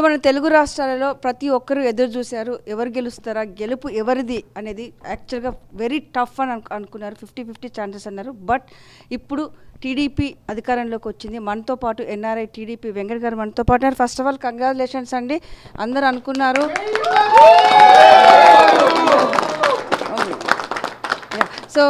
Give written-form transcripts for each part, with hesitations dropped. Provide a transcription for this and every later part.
మన తెలుగు రాష్ట్రాలలో ప్రతి ఒక్కరు ఎదురు చూశారు ఎవరు గెలుస్తారా గెలుపు ఎవరిది అనేది యాక్చువల్గా వెరీ టఫ్ అని అనుకున్నారు 50-50 ఛాన్సెస్ అన్నారు బట్ ఇప్పుడు టీడీపీ అధికారంలోకి వచ్చింది మనతో పాటు ఎన్ఆర్ఐ టీడీపీ వెంకట్ గారు మనతో పాటు ఫస్ట్ ఆఫ్ ఆల్ కంగ్రాచులేషన్స్ అండి అందరూ అనుకున్నారు సో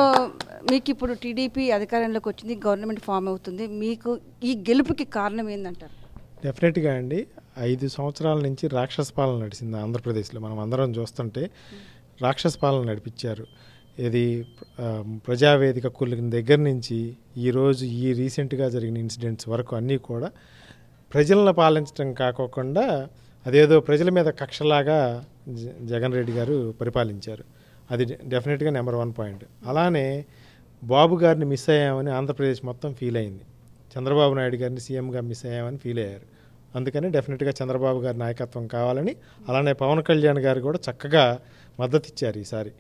మీకు ఇప్పుడు టీడీపీ అధికారంలోకి వచ్చింది గవర్నమెంట్ ఫామ్ అవుతుంది మీకు ఈ గెలుపుకి కారణం ఏందంటారు డెఫినెట్గా అండి 5 సంవత్సరాల నుంచి రాక్షస పాలన నడిచింది ఆంధ్రప్రదేశ్లో మనం అందరం చూస్తుంటే రాక్షస పాలన నడిపించారు ఇది ప్రజావేదిక కూలిన దగ్గర నుంచి ఈరోజు ఈ రీసెంట్గా జరిగిన ఇన్సిడెంట్స్ వరకు అన్నీ కూడా ప్రజలను పాలించడం కాకోకుండా అదేదో ప్రజల మీద కక్షలాగా జగన్ రెడ్డి గారు పరిపాలించారు అది డెఫినెట్గా నెంబర్ 1 పాయింట్ అలానే బాబు గారిని మిస్ అయ్యామని ఆంధ్రప్రదేశ్ మొత్తం ఫీల్ అయింది చంద్రబాబు నాయుడు గారిని సీఎంగా మిస్ అయ్యామని ఫీల్ అయ్యారు అందుకని డెఫినెట్గా చంద్రబాబు గారి నాయకత్వం కావాలని అలానే పవన్ కళ్యాణ్ గారు కూడా చక్కగా మద్దతు ఇచ్చారు ఈసారి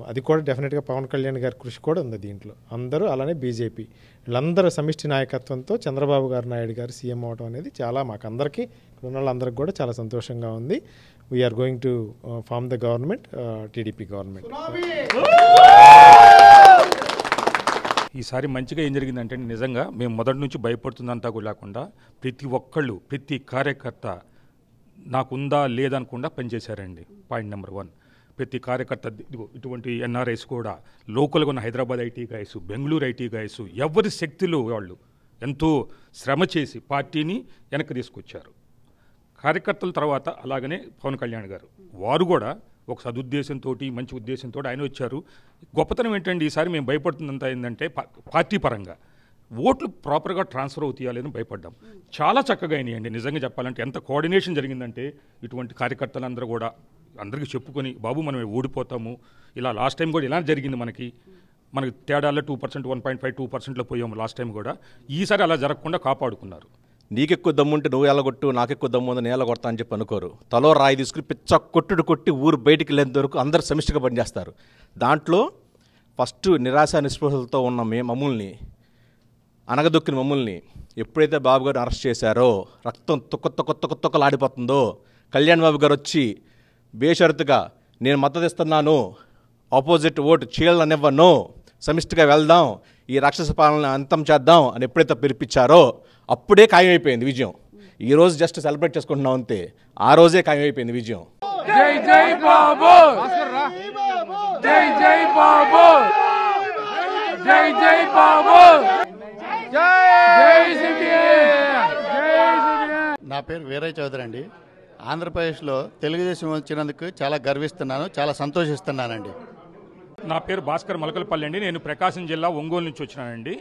అది కూడా డెఫినెట్గా పవన్ కళ్యాణ్ గారి కృషి కూడా ఉంది దీంట్లో అందరూ అలానే బీజేపీ వీళ్ళందరూ సమిష్టి నాయకత్వంతో చంద్రబాబు గారు నాయుడు గారు సీఎం అవడం అనేది చాలా మాకందరికీ ఇక్కడ ఉన్న వాళ్ళందరికీ కూడా చాలా సంతోషంగా ఉంది we are going to form the government TDP government ఈసారి మంచిగా ఏం జరిగిందంటే నిజంగా మేము మొదటి నుంచి భయపడుతుందంతా కూడా లేకుండా ప్రతి ఒక్కళ్ళు ప్రతి కార్యకర్త నాకుందా లేదనకుండా పనిచేశారండి పాయింట్ నెంబర్ 1 ప్రతి కార్యకర్త ఇటువంటి ఎన్ఆర్ఐస్ కూడా లోకల్గా ఉన్న Hyderabad IT guys Bengaluru IT guys ఎవరి శక్తులు వాళ్ళు ఎంతో శ్రమ చేసి పార్టీని వెనక్కి తీసుకొచ్చారు కార్యకర్తల తర్వాత అలాగనే పవన్ కళ్యాణ్ గారు వారు కూడా ఒక సదుద్దేశంతో మంచి ఉద్దేశంతో ఆయన వచ్చారు గొప్పతనం ఏంటంటే ఈసారి మేము భయపడుతుందంతా ఏంటంటే పార్టీ పరంగా ఓట్లు ప్రాపర్గా ట్రాన్స్ఫర్ అవుతాయాలని భయపడ్డాం చాలా చక్కగా అయినాయండి నిజంగా చెప్పాలంటే ఎంత కోఆర్డినేషన్ జరిగిందంటే ఇటువంటి కార్యకర్తలందరూ కూడా అందరికీ చెప్పుకొని బాబు మనం ఓడిపోతాము ఇలా లాస్ట్ టైం కూడా ఇలా జరిగింది మనకి తేడాల్లో 2% 1.5 2%లో పోయాము లాస్ట్ టైం కూడా ఈసారి అలా జరగకుండా కాపాడుకున్నారు నీకెక్కువ దమ్ముంటే నువ్వు ఎలగొట్టు నాకెక్కువ దమ్ము ఉంది నేను ఎలగొడతా అని చెప్పి అనుకోరు తలో రాయి తీసుకుని పిచ్చ కొట్టి ఊరు బయటికి వెళ్ళేంత వరకు అందరు సమిష్టిగా పనిచేస్తారు దాంట్లో ఫస్ట్ నిరాశ నిస్పృహలతో ఉన్న మమ్మల్ని అనగదొక్కిన మమ్మల్ని ఎప్పుడైతే బాబు గారు అరెస్ట్ చేశారో రక్తం తొక్కలాడిపోతుందో కళ్యాణ్ బాబు గారు వచ్చి బేషరతుగా నేను మద్దతు ఇస్తున్నాను ఆపోజిట్ ఓటు చీలనివ్వను సమిష్టిగా వెళ్దాం ఈ రాక్షస పాలన అంతం చేద్దాం అని ఎప్పుడైతే పిలిపించారో అప్పుడే ఖాయమైపోయింది విజయం ఈరోజు జస్ట్ సెలబ్రేట్ చేసుకుంటున్నాం అంతే ఆ రోజే ఖాయమైపోయింది విజయం జై జై బాబు జై జై బాబు జై జై బాబు జై సిపిఎం నా పేరు వీరయ్య చౌదరి అండి ఆంధ్రప్రదేశ్లో తెలుగుదేశం వచ్చినందుకు చాలా గర్విస్తున్నాను చాలా సంతోషిస్తున్నానండి నా పేరు భాస్కర్ మలకలపల్లి అండి నేను ప్రకాశం జిల్లా ఒంగోలు నుంచి వచ్చినానండి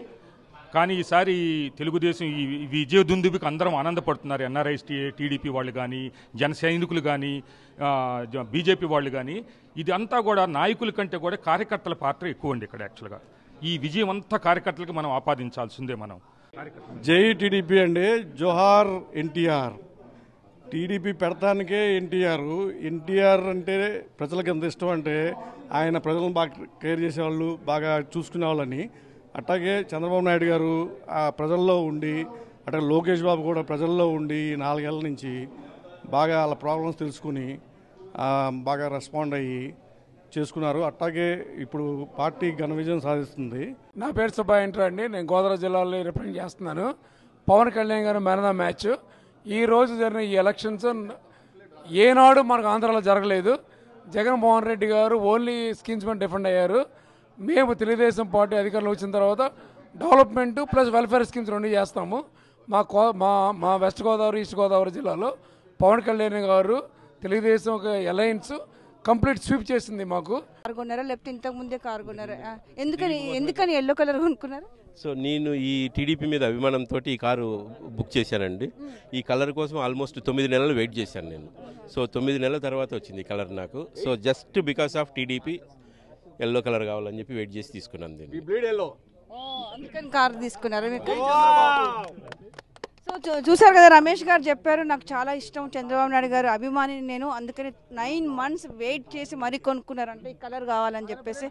కానీ ఈసారి తెలుగుదేశం ఈ విజయ దుందుబికి అందరం ఆనందపడుతున్నారు ఎన్ఆర్ఐస్ టీడీపీ వాళ్ళు కానీ జన సైనికులు కానీ బీజేపీ వాళ్ళు కానీ ఇది అంతా కూడా నాయకుల కంటే కూడా కార్యకర్తల పాత్ర ఎక్కువ అండి ఇక్కడ యాక్చువల్గా ఈ విజయం అంతా కార్యకర్తలకు మనం ఆపాదించాల్సిందే మనం జై టీడీపీ అండి జోహార్ ఎన్టీఆర్ టీడీపీ పెడతానికే ఎన్టీఆర్ అంటే ప్రజలకు ఎంత ఇష్టం అంటే ఆయన ప్రజలను బాగా కేర్ చేసేవాళ్ళు బాగా చూసుకునే వాళ్ళని అట్లాగే చంద్రబాబు నాయుడు గారు ఆ ప్రజల్లో ఉండి అట్లాగే లోకేష్ బాబు కూడా ప్రజల్లో ఉండి 4 ఏళ్ల నుంచి బాగా వాళ్ళ ప్రాబ్లమ్స్ తెలుసుకుని బాగా రెస్పాండ్ అయ్యి చేసుకున్నారు అట్లాగే ఇప్పుడు పార్టీ ఘన విజయం సాధిస్తుంది నా పేరు సుబ్బాయి ఇంటర్ అండి నేను గోదావరి జిల్లాలో రిప్రజెంట్ చేస్తున్నాను పవన్ కళ్యాణ్ గారు మ్యాన్ ఆఫ్ ద మ్యాచ్ ఈ రోజు జరిగిన ఈ ఎలక్షన్స్ ఏనాడు మనకు ఆంధ్రాలో జరగలేదు జగన్మోహన్ రెడ్డి గారు ఓన్లీ స్కీమ్స్ మీద డిఫెండ్ అయ్యారు మేము తెలుగుదేశం పార్టీ అధికారంలో వచ్చిన తర్వాత డెవలప్మెంట్ ప్లస్ వెల్ఫేర్ స్కీమ్స్ 2 చేస్తాము మా వెస్ట్ గోదావరి ఈస్ట్ గోదావరి జిల్లాలో పవన్ కళ్యాణ్ గారు తెలుగుదేశం ఒక అలయన్స్ కంప్లీట్ స్వీప్ చేసింది మాకు కారు కొన్నారా లేకపోతే ఇంతకు ముందే కారు కొన్నారా ఎందుకని ఎల్లో కలర్ కొనుక్కున్నారు సో నేను ఈ టీడీపీ మీద అభిమానంతో ఈ కారు బుక్ చేశానండి ఈ కలర్ కోసం ఆల్మోస్ట్ 9 నెలలు వెయిట్ చేశాను నేను సో 9 నెలల తర్వాత వచ్చింది ఈ కలర్ నాకు so just because of TDP yellow colour కావాలని చెప్పి వెయిట్ చేసి తీసుకున్నాను దీన్ని అందుకని కారు తీసుకున్నారు మీకు సో చూసారు కదా రమేష్ గారు చెప్పారు నాకు చాలా ఇష్టం చంద్రబాబు నాయుడు గారు అభిమాని నేను అందుకని 9 months వెయిట్ చేసి మరీ కొనుక్కున్నారంటే ఈ కలర్ కావాలని చెప్పేసి